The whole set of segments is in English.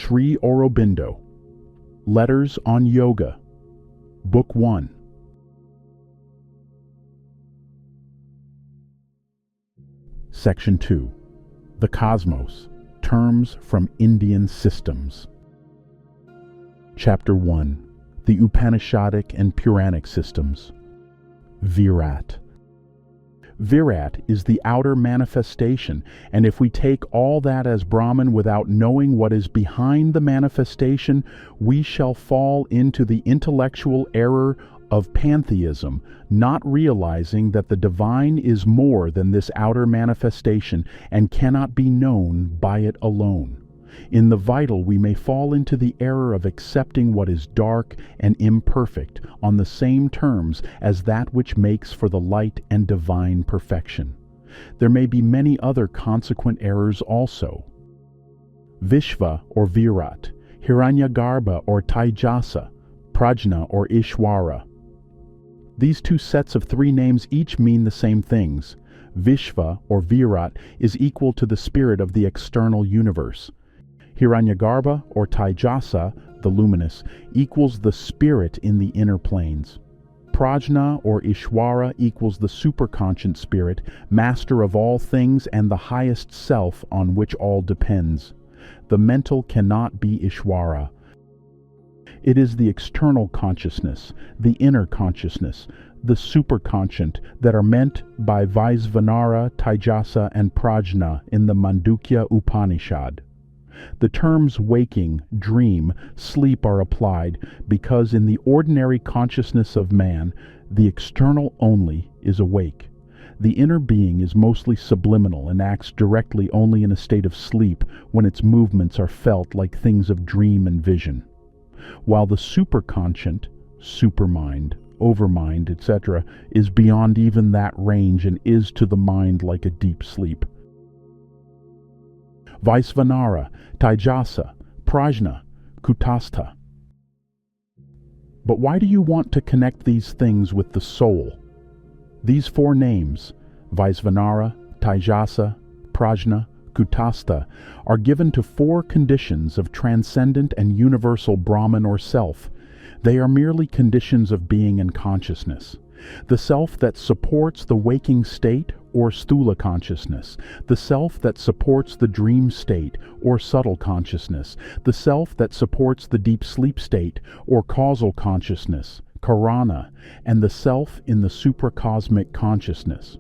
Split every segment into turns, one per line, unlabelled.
Sri Aurobindo, Letters on Yoga, Book 1. Section 2. The Cosmos, Terms from Indian Systems. Chapter 1. The Upanishadic and Puranic Systems. Virat. Virat is the outer manifestation, and if we take all that as Brahman without knowing what is behind the manifestation, we shall fall into the intellectual error of pantheism, not realizing that the divine is more than this outer manifestation and cannot be known by it alone. In the vital, we may fall into the error of accepting what is dark and imperfect on the same terms as that which makes for the light and divine perfection. There may be many other consequent errors also. Visva or Virat, Hiranyagarbha or Taijasa, Prajna or Ishwara. These two sets of three names each mean the same things. Visva or Virat is equal to the spirit of the external universe. Hiranyagarbha or Taijasa, the luminous, equals the spirit in the inner planes. Prajna or Ishwara equals the superconscious spirit, master of all things and the highest self on which all depends. The mental cannot be Ishwara. It is the external consciousness, the inner consciousness, the superconscient that are meant by Vaisvanara, Taijasa, and Prajna in the Mandukya Upanishad. The terms waking, dream, sleep are applied because in the ordinary consciousness of man, the external only is awake. The inner being is mostly subliminal and acts directly only in a state of sleep when its movements are felt like things of dream and vision. While the superconscient, supermind, overmind, etc., is beyond even that range and is to the mind like a deep sleep. Vaisvanara, Taijasa, Prajna, Kutastha. But why do you want to connect these things with the soul? These four names, Vaisvanara, Taijasa, Prajna, Kutastha, are given to four conditions of transcendent and universal Brahman or self. They are merely conditions of being and consciousness. The self that supports the waking state or sthula consciousness, the self that supports the dream state or subtle consciousness, the self that supports the deep sleep state or causal consciousness, Karana, and the self in the supracosmic consciousness.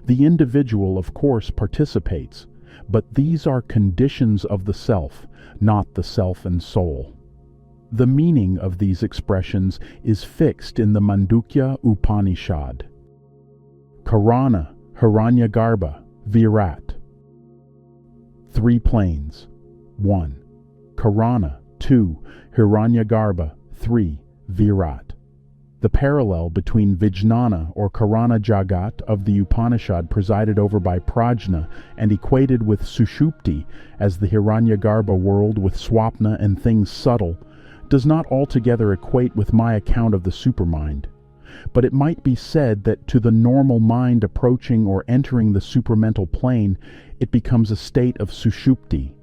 The individual, of course, participates, but these are conditions of the self, not the self and soul. The meaning of these expressions is fixed in the Mandukya Upanishad. Karana, Hiranyagarbha, Virat. 3 planes. 1. Karana. 2. Hiranyagarbha. 3. Virat. The parallel between Vijnana or Karana Jagat of the Upanishad presided over by Prajna and equated with Sushupti as the Hiranyagarbha world with Swapna and things subtle does not altogether equate with my account of the supermind. But it might be said that to the normal mind approaching or entering the supramental plane, it becomes a state of Sushupti.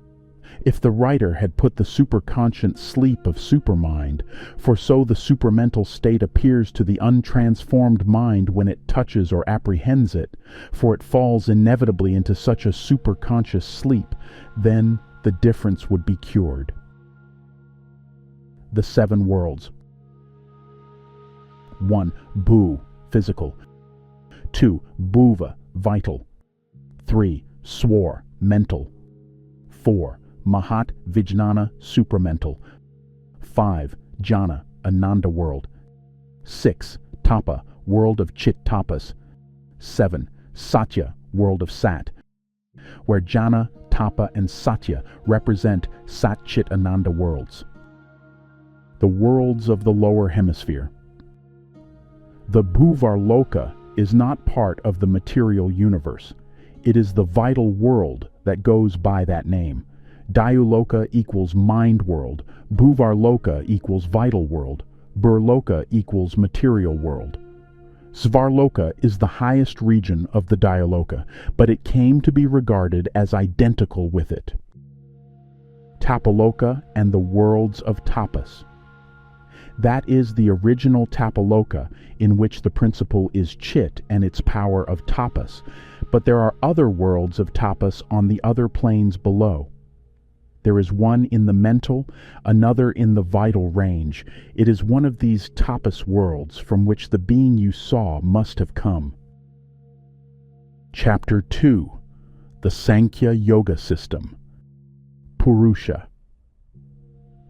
If the writer had put the superconscious sleep of supermind, for so the supramental state appears to the untransformed mind when it touches or apprehends it, for it falls inevitably into such a superconscious sleep, then the difference would be cured. The 7 worlds. 1. Bhu, physical. 2. Bhuva, vital. 3. Swar, mental. 4. Mahat, Vijnana, supramental. 5. Jhana, Ananda world. 6. Tapa, world of Chit-Tapas. 7. Satya, world of Sat, where Jhana, Tapa, and Satya represent Sat-Chit-Ananda worlds. The worlds of the lower hemisphere. The Bhuvarloka is not part of the material universe. It is the vital world that goes by that name. Dayuloka equals mind world, Bhuvarloka equals vital world, Burloka equals material world. Svarloka is the highest region of the Dayaloka, but it came to be regarded as identical with it. Tapoloka and the worlds of Tapas. That is the original Tapoloka, in which the principle is Chit and its power of Tapas, but there are other worlds of Tapas on the other planes below. There is one in the mental, another in the vital range. It is one of these Tapas worlds from which the being you saw must have come. Chapter 2. The Sankhya-Yoga System. Purusha.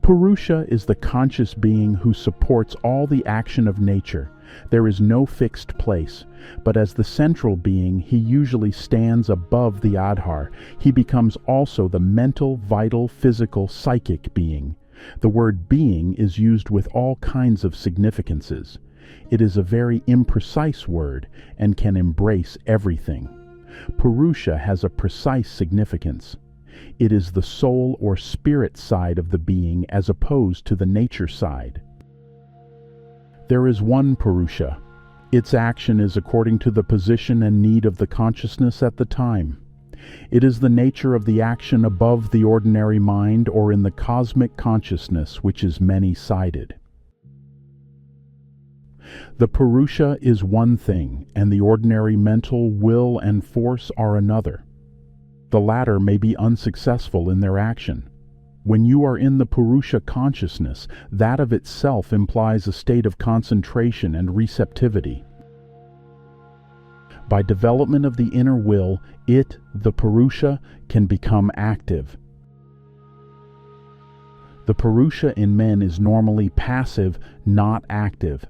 Purusha is the conscious being who supports all the action of nature. There is no fixed place, but as the central being, he usually stands above the Adhar. He becomes also the mental, vital, physical, psychic being. The word being is used with all kinds of significances. It is a very imprecise word and can embrace everything. Purusha has a precise significance. It is the soul or spirit side of the being as opposed to the nature side. There is one Purusha. Its action is according to the position and need of the consciousness at the time. It is the nature of the action above the ordinary mind or in the cosmic consciousness, which is many-sided. The Purusha is one thing, and the ordinary mental will and force are another. The latter may be unsuccessful in their action. When you are in the Purusha consciousness, that of itself implies a state of concentration and receptivity. By development of the inner will, the Purusha, can become active. The Purusha in men is normally passive, not active.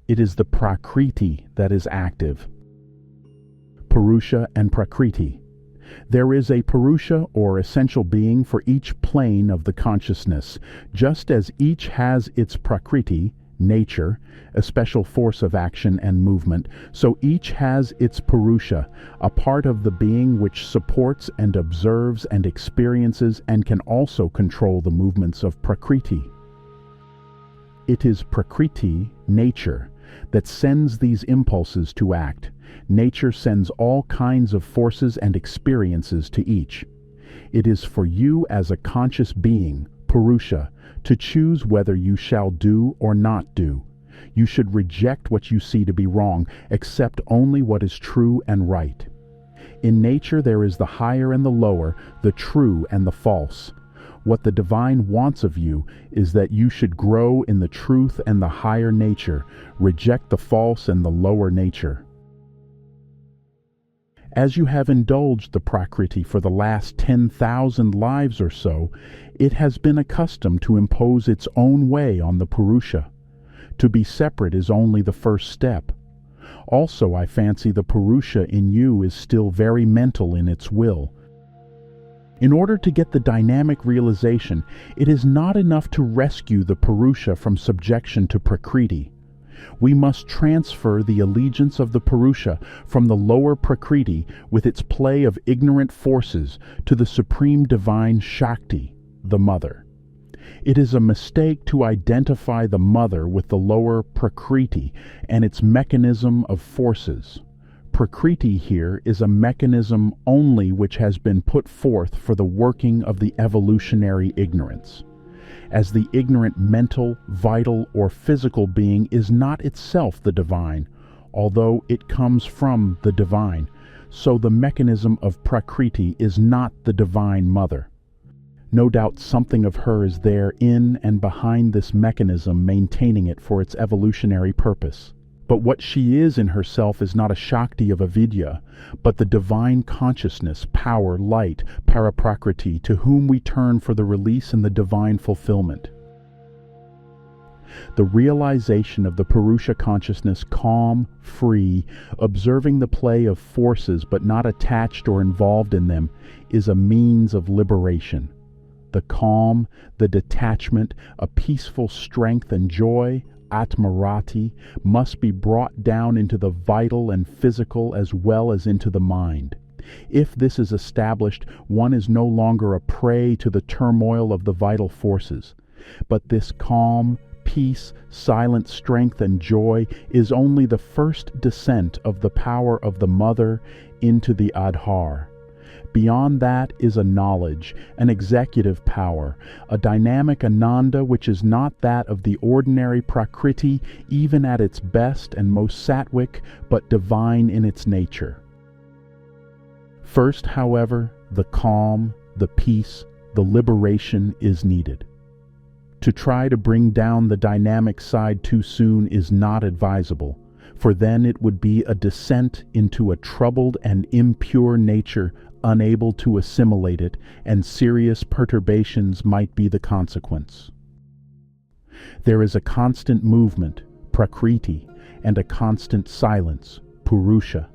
It is the Prakriti that is active. Purusha and Prakriti. There is a Purusha or essential being for each plane of the consciousness, just as each has its Prakriti, nature, a special force of action and movement, so each has its Purusha, a part of the being which supports and observes and experiences and can also control the movements of Prakriti. It is Prakriti, nature, that sends these impulses to act. Nature sends all kinds of forces and experiences to each. It is for you as a conscious being, Purusha, to choose whether you shall do or not do. You should reject what you see to be wrong, accept only what is true and right. In nature there is the higher and the lower, the true and the false. What the divine wants of you is that you should grow in the truth and the higher nature, reject the false and the lower nature. As you have indulged the Prakriti for the last 10,000 lives or so, it has been accustomed to impose its own way on the Purusha. To be separate is only the first step. Also, I fancy the Purusha in you is still very mental in its will. In order to get the dynamic realization, it is not enough to rescue the Purusha from subjection to Prakriti. We must transfer the allegiance of the Purusha from the lower Prakriti with its play of ignorant forces to the supreme divine Shakti, the Mother. It is a mistake to identify the Mother with the lower Prakriti and its mechanism of forces. Prakriti here is a mechanism only which has been put forth for the working of the evolutionary ignorance. As the ignorant mental, vital, or physical being is not itself the divine, although it comes from the divine, so the mechanism of Prakriti is not the Divine Mother. No doubt something of her is there in and behind this mechanism maintaining it for its evolutionary purpose. But what she is in herself is not a Shakti of avidya, but the divine consciousness, power, light, Paraprakriti, to whom we turn for the release and the divine fulfillment. The realization of the Purusha consciousness calm, free, observing the play of forces but not attached or involved in them, is a means of liberation. The calm, the detachment, a peaceful strength and joy, Atmarati, must be brought down into the vital and physical as well as into the mind. If this is established, one is no longer a prey to the turmoil of the vital forces. But this calm, peace, silent strength and joy is only the first descent of the power of the Mother into the Adhar. Beyond that is a knowledge, an executive power, a dynamic ananda which is not that of the ordinary Prakriti, even at its best and most sattvic, but divine in its nature. First, however, the calm, the peace, the liberation is needed. To try to bring down the dynamic side too soon is not advisable, for then it would be a descent into a troubled and impure nature unable to assimilate it, and serious perturbations might be the consequence. There is a constant movement, Prakriti, and a constant silence, Purusha.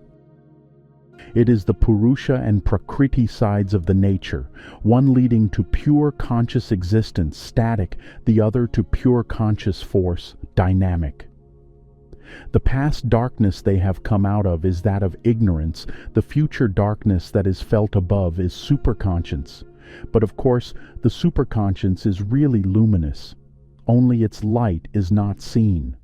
It is the Purusha and Prakriti sides of the nature, one leading to pure conscious existence, static, the other to pure conscious force, dynamic. The past darkness they have come out of is that of ignorance, the future darkness that is felt above is superconscience. But of course, the superconscience is really luminous, only its light is not seen.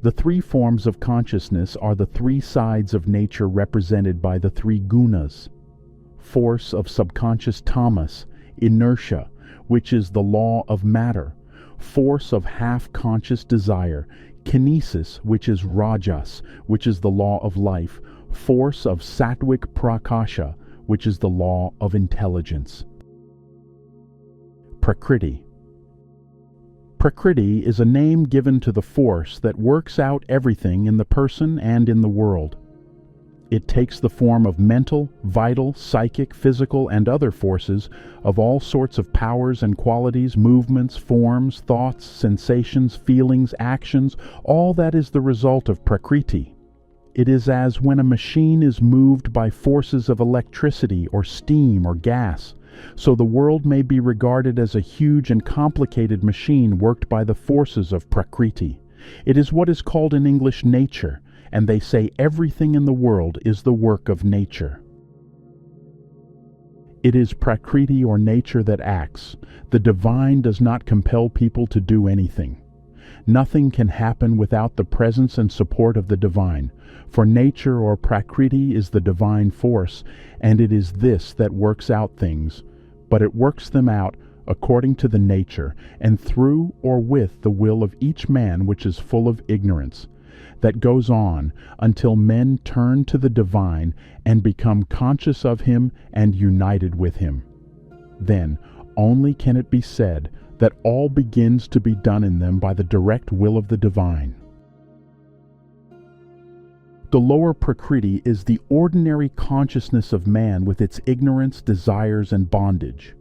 The three forms of consciousness are the three sides of nature represented by the three Gunas: force of subconscious Tamas, inertia, which is the law of matter; force of half-conscious desire, kinesis, which is Rajas, which is the law of life; force of sattvic prakasha, which is the law of intelligence. Prakriti. Prakriti is a name given to the force that works out everything in the person and in the world. It takes the form of mental, vital, psychic, physical, and other forces of all sorts of powers and qualities, movements, forms, thoughts, sensations, feelings, actions, all that is the result of Prakriti. It is as when a machine is moved by forces of electricity or steam or gas. So the world may be regarded as a huge and complicated machine worked by the forces of Prakriti. It is what is called in English nature, and they say everything in the world is the work of nature. It is Prakriti or nature that acts. The divine does not compel people to do anything. Nothing can happen without the presence and support of the divine, for nature or Prakriti is the divine force, and it is this that works out things, but it works them out according to the nature, and through or with the will of each man which is full of ignorance, that goes on until men turn to the divine and become conscious of him and united with him. Then only can it be said that all begins to be done in them by the direct will of the divine. The lower Prakriti is the ordinary consciousness of man with its ignorance, desires, and bondage.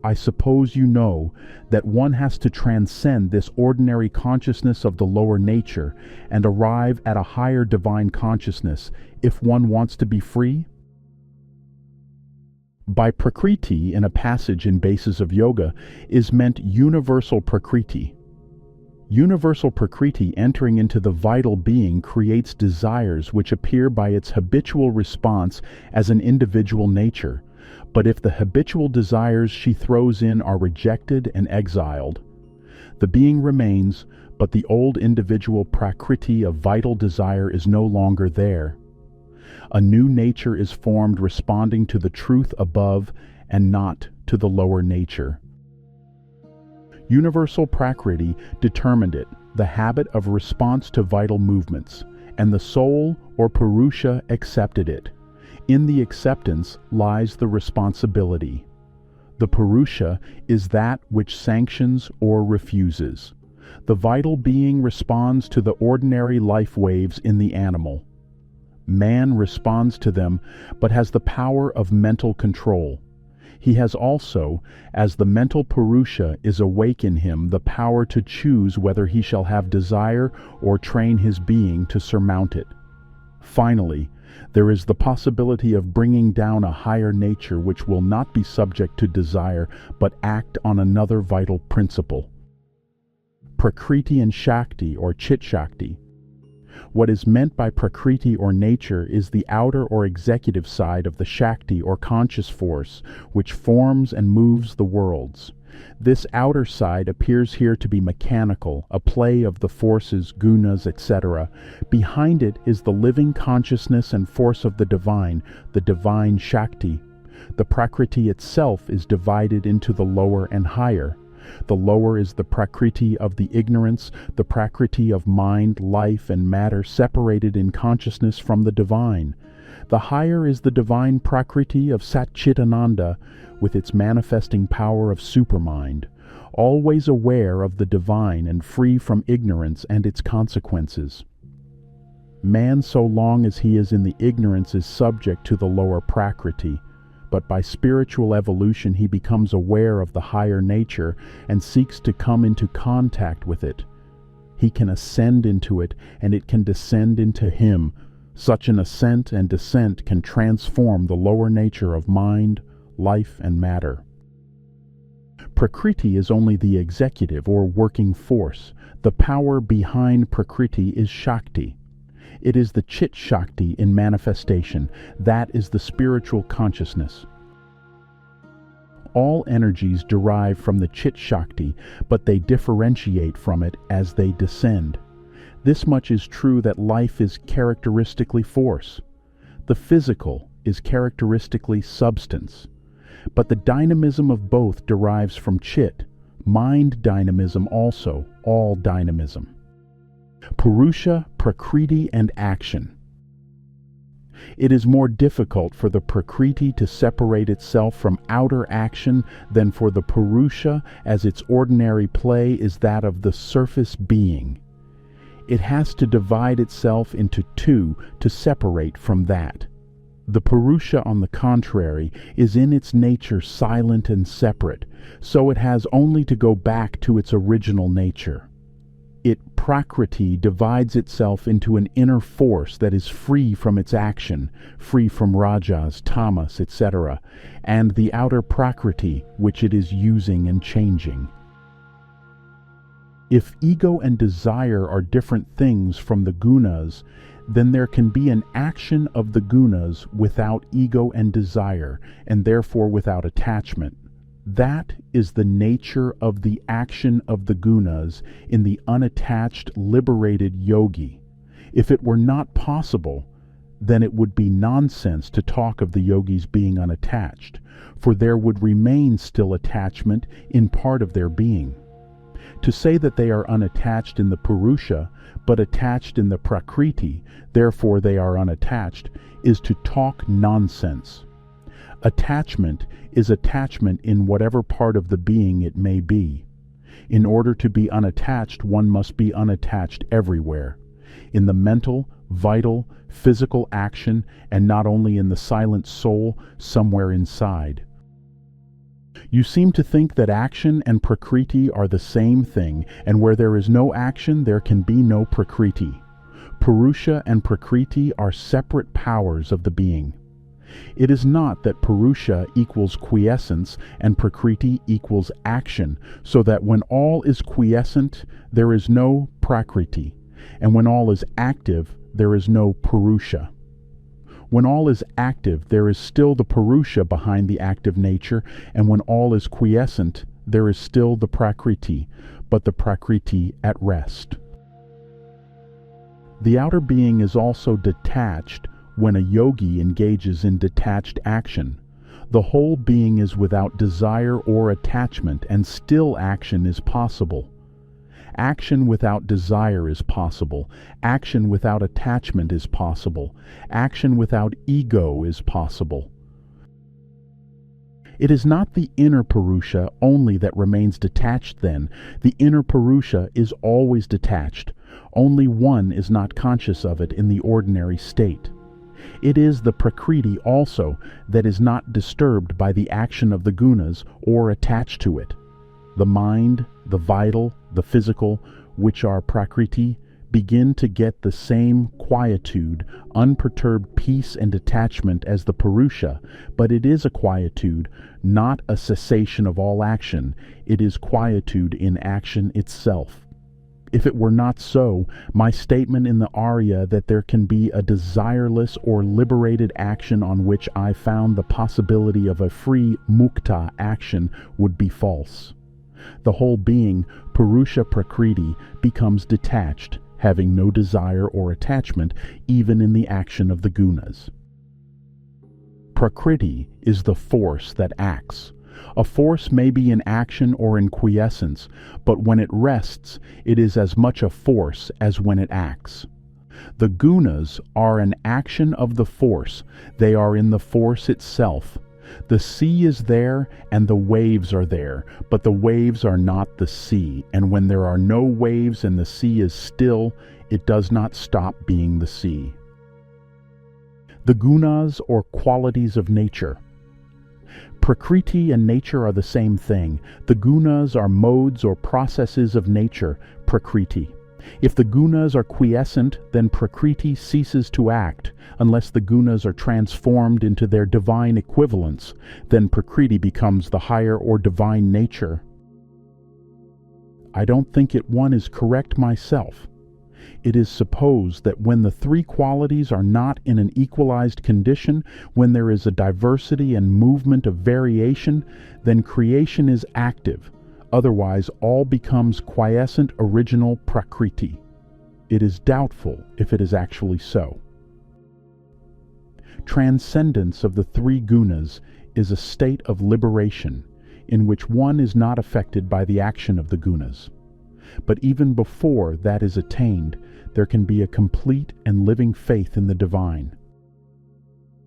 I suppose you know that one has to transcend this ordinary consciousness of the lower nature and arrive at a higher divine consciousness if one wants to be free. By Prakriti in a passage in Bases of Yoga is meant universal Prakriti. Universal Prakriti entering into the vital being creates desires which appear by its habitual response as an individual nature, but if the habitual desires she throws in are rejected and exiled, the being remains, but the old individual Prakriti of vital desire is no longer there. A new nature is formed responding to the truth above and not to the lower nature. Universal Prakriti determined it, the habit of response to vital movements, and the soul or Purusha accepted it. In the acceptance lies the responsibility. The Purusha is that which sanctions or refuses. The vital being responds to the ordinary life waves in the animal. Man responds to them, but has the power of mental control. He has also, as the mental Purusha is awake in him, the power to choose whether he shall have desire or train his being to surmount it. Finally, there is the possibility of bringing down a higher nature which will not be subject to desire, but act on another vital principle. Prakriti and Shakti or Chit-Shakti. What is meant by Prakriti or nature is the outer or executive side of the Shakti or conscious force which forms and moves the worlds. This outer side appears here to be mechanical, a play of the forces, gunas, etc. Behind it is the living consciousness and force of the divine Shakti. The Prakriti itself is divided into the lower and higher. The lower is the Prakriti of the ignorance, the Prakriti of mind, life, and matter separated in consciousness from the divine. The higher is the divine Prakriti of Satchitananda, with its manifesting power of supermind, always aware of the divine and free from ignorance and its consequences. Man, so long as he is in the ignorance, is subject to the lower Prakriti, but by spiritual evolution he becomes aware of the higher nature and seeks to come into contact with it. He can ascend into it, and it can descend into him. Such an ascent and descent can transform the lower nature of mind, life, and matter. Prakriti is only the executive or working force. The power behind Prakriti is Shakti. It is the Chit-Shakti in manifestation. That is the spiritual consciousness. All energies derive from the Chit-Shakti, but they differentiate from it as they descend. This much is true that life is characteristically force. The physical is characteristically substance. But the dynamism of both derives from Chit, mind dynamism also, all dynamism. Purusha, Prakriti, and action. It is more difficult for the Prakriti to separate itself from outer action than for the Purusha, as its ordinary play is that of the surface being. It has to divide itself into two to separate from that. The Purusha, on the contrary, is in its nature silent and separate, so it has only to go back to its original nature. It, Prakriti, divides itself into an inner force that is free from its action, free from rajas, tamas, etc., and the outer Prakriti, which it is using and changing. If ego and desire are different things from the gunas, then there can be an action of the gunas without ego and desire, and therefore without attachment. That is the nature of the action of the gunas in the unattached, liberated yogi. If it were not possible, then it would be nonsense to talk of the yogis being unattached, for there would remain still attachment in part of their being. To say that they are unattached in the Purusha, but attached in the Prakriti, therefore they are unattached, is to talk nonsense. Attachment is attachment in whatever part of the being it may be. In order to be unattached, one must be unattached everywhere. In the mental, vital, physical action, and not only in the silent soul, somewhere inside. You seem to think that action and Prakriti are the same thing, and where there is no action, there can be no Prakriti. Purusha and Prakriti are separate powers of the being. It is not that Purusha equals quiescence and Prakriti equals action, so that when all is quiescent, there is no Prakriti, and when all is active, there is no Purusha. When all is active, there is still the Purusha behind the active nature, and when all is quiescent, there is still the Prakriti, but the Prakriti at rest. The outer being is also detached when a yogi engages in detached action. The whole being is without desire or attachment, and still action is possible. Action without desire is possible. Action without attachment is possible. Action without ego is possible. It is not the inner Purusha only that remains detached then. The inner Purusha is always detached. Only one is not conscious of it in the ordinary state. It is the Prakriti also that is not disturbed by the action of the gunas or attached to it. The mind, the vital, the physical, which are Prakriti, begin to get the same quietude, unperturbed peace and detachment as the Purusha, but it is a quietude, not a cessation of all action. It is quietude in action itself. If it were not so, my statement in the Arya that there can be a desireless or liberated action on which I found the possibility of a free mukta action would be false. The whole being, Purusha Prakriti, becomes detached, having no desire or attachment even in the action of the gunas. Prakriti is the force that acts. A force may be in action or in quiescence, but when it rests, it is as much a force as when it acts. The gunas are an action of the force. They are in the force itself. The sea is there and the waves are there, but the waves are not the sea, and when there are no waves and the sea is still, it does not stop being the sea. The gunas, or qualities of nature. Prakriti and nature are the same thing. The gunas are modes or processes of nature, Prakriti. If the gunas are quiescent, then Prakriti ceases to act. Unless the gunas are transformed into their divine equivalents, then Prakriti becomes the higher or divine nature. I don't think one is correct myself. It is supposed that when the three qualities are not in an equalized condition, when there is a diversity and movement of variation, then creation is active. Otherwise, all becomes quiescent original Prakriti. It is doubtful if it is actually so. Transcendence of the three gunas is a state of liberation, in which one is not affected by the action of the gunas. But even before that is attained, there can be a complete and living faith in the divine.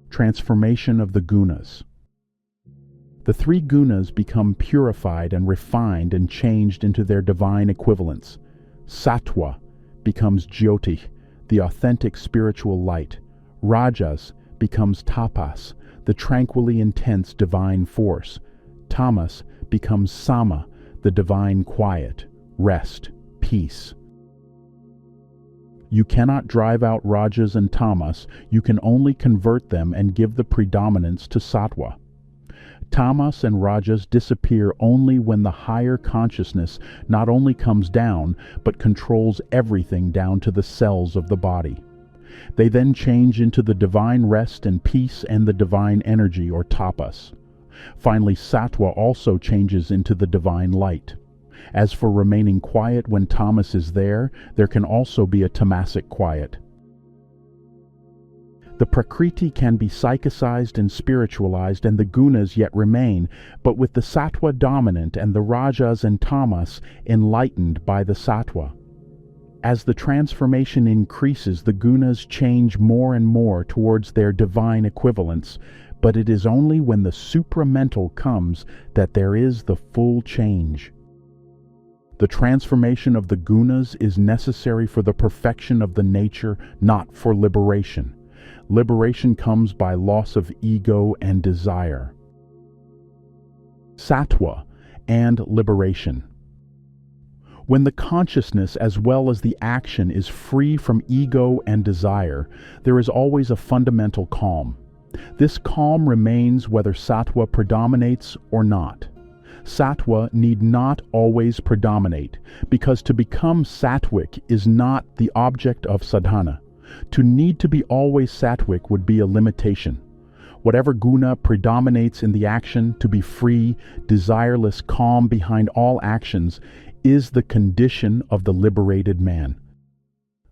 Transformation of the gunas. The three gunas become purified and refined and changed into their divine equivalents. Sattva becomes Jyoti, the authentic spiritual light. Rajas becomes Tapas, the tranquilly intense divine force. Tamas becomes Sama, the divine quiet, rest, peace. You cannot drive out Rajas and Tamas, you can only convert them and give the predominance to Sattva. Tamas and Rajas disappear only when the higher consciousness not only comes down, but controls everything down to the cells of the body. They then change into the divine rest and peace and the divine energy, or tapas. Finally, Sattva also changes into the divine light. As for remaining quiet when tamas is there can also be a tamasic quiet. The Prakriti can be psychicized and spiritualized, and the gunas yet remain, but with the Sattva dominant and the Rajas and Tamas enlightened by the Sattva. As the transformation increases, the gunas change more and more towards their divine equivalents, but it is only when the supramental comes that there is the full change. The transformation of the gunas is necessary for the perfection of the nature, not for liberation. Liberation comes by loss of ego and desire. Sattva and liberation. When the consciousness as well as the action is free from ego and desire, there is always a fundamental calm. This calm remains whether sattva predominates or not. Sattva need not always predominate, because to become sattvic is not the object of sadhana. To need to be always sattvic would be a limitation. Whatever guna predominates in the action, to be free, desireless, calm behind all actions, is the condition of the liberated man.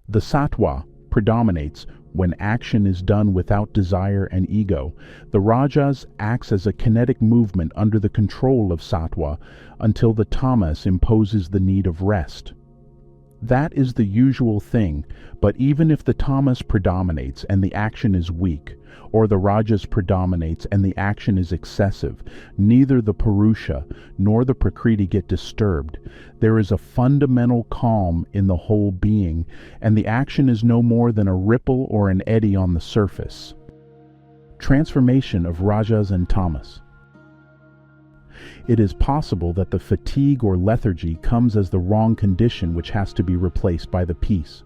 The sattva predominates when action is done without desire and ego. The rajas acts as a kinetic movement under the control of sattva until the tamas imposes the need of rest. That is the usual thing, but even if the tamas predominates and the action is weak, or the rajas predominates and the action is excessive, neither the Purusha nor the Prakriti get disturbed. There is a fundamental calm in the whole being, and the action is no more than a ripple or an eddy on the surface. Transformation of rajas and tamas. It is possible that the fatigue or lethargy comes as the wrong condition which has to be replaced by the peace.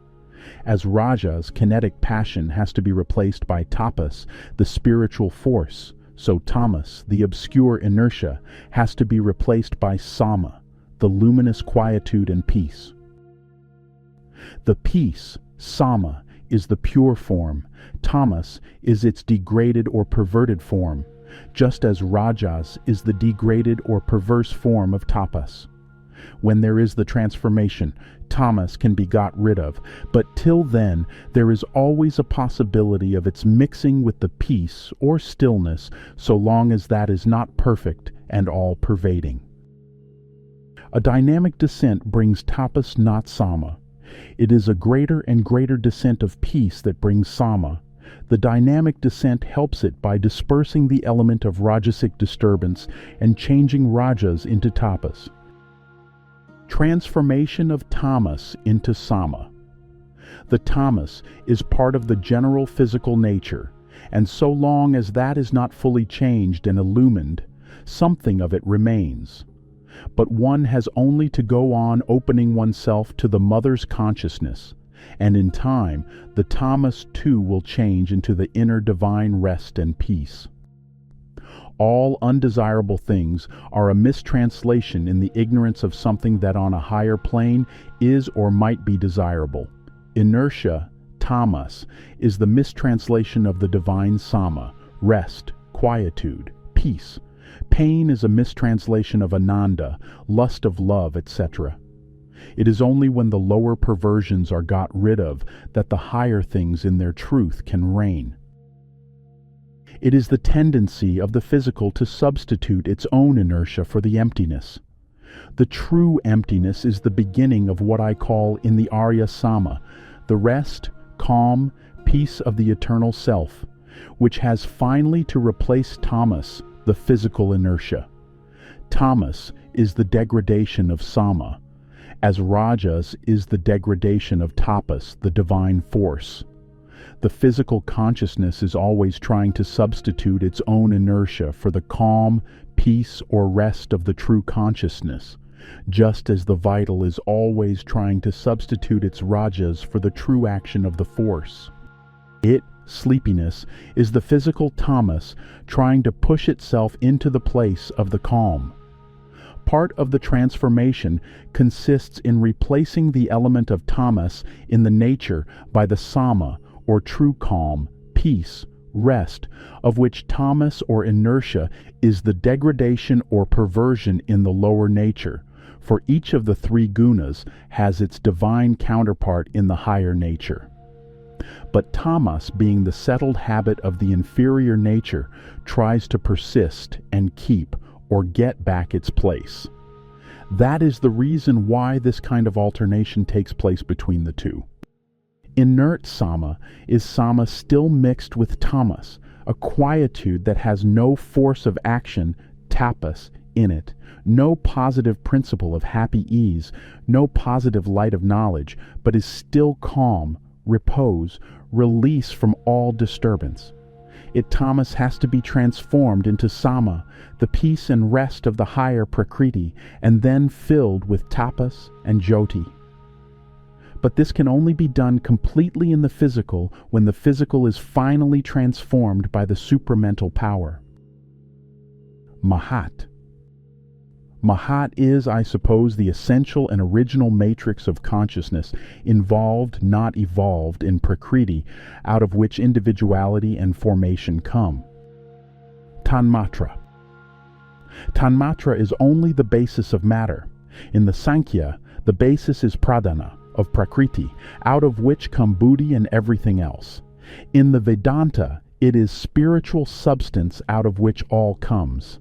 As rajas, kinetic passion, has to be replaced by tapas, the spiritual force, so tamas, the obscure inertia, has to be replaced by sama, the luminous quietude and peace. The peace, sama, is the pure form. Tamas is its degraded or perverted form, just as rajas is the degraded or perverse form of tapas. When there is the transformation, tamas can be got rid of, but till then there is always a possibility of its mixing with the peace or stillness, so long as that is not perfect and all-pervading. A dynamic descent brings tapas, not sama. It is a greater and greater descent of peace that brings sama. The dynamic descent helps it by dispersing the element of rajasic disturbance and changing rajas into tapas. Transformation of tamas into sama. The tamas is part of the general physical nature, and so long as that is not fully changed and illumined, something of it remains. But one has only to go on opening oneself to the mother's consciousness, and in time the tamas too will change into the inner divine rest and peace. All undesirable things are a mistranslation in the ignorance of something that on a higher plane is or might be desirable. Inertia, tamas, is the mistranslation of the divine sama, rest, quietude, peace. Pain is a mistranslation of ananda, lust of love, etc. It is only when the lower perversions are got rid of that the higher things in their truth can reign. It is the tendency of the physical to substitute its own inertia for the emptiness. The true emptiness is the beginning of what I call in the Arya Sama, the rest, calm, peace of the eternal self, which has finally to replace tamas, the physical inertia. Tamas is the degradation of sama, as rajas is the degradation of tapas, the divine force. The physical consciousness is always trying to substitute its own inertia for the calm, peace, or rest of the true consciousness, just as the vital is always trying to substitute its rajas for the true action of the force. It, sleepiness, is the physical tamas trying to push itself into the place of the calm. Part of the transformation consists in replacing the element of tamas in the nature by the sama, or true calm, peace, rest, of which tamas or inertia is the degradation or perversion in the lower nature, for each of the three gunas has its divine counterpart in the higher nature. But tamas, being the settled habit of the inferior nature, tries to persist and keep or get back its place. That is the reason why this kind of alternation takes place between the two. Inert sama is sama still mixed with tamas, a quietude that has no force of action, tapas, in it, no positive principle of happy ease, no positive light of knowledge, but is still calm, repose, release from all disturbance. Tamas has to be transformed into sama, the peace and rest of the higher prakriti, and then filled with tapas and jyoti. But this can only be done completely in the physical when the physical is finally transformed by the supramental power. Mahat. Mahat is, I suppose, the essential and original matrix of consciousness, involved, not evolved, in Prakriti, out of which individuality and formation come. Tanmatra. Tanmatra is only the basis of matter. In the Sankhya, the basis is Prajna, of Prakriti, out of which come Buddhi and everything else. In the Vedanta, it is spiritual substance out of which all comes.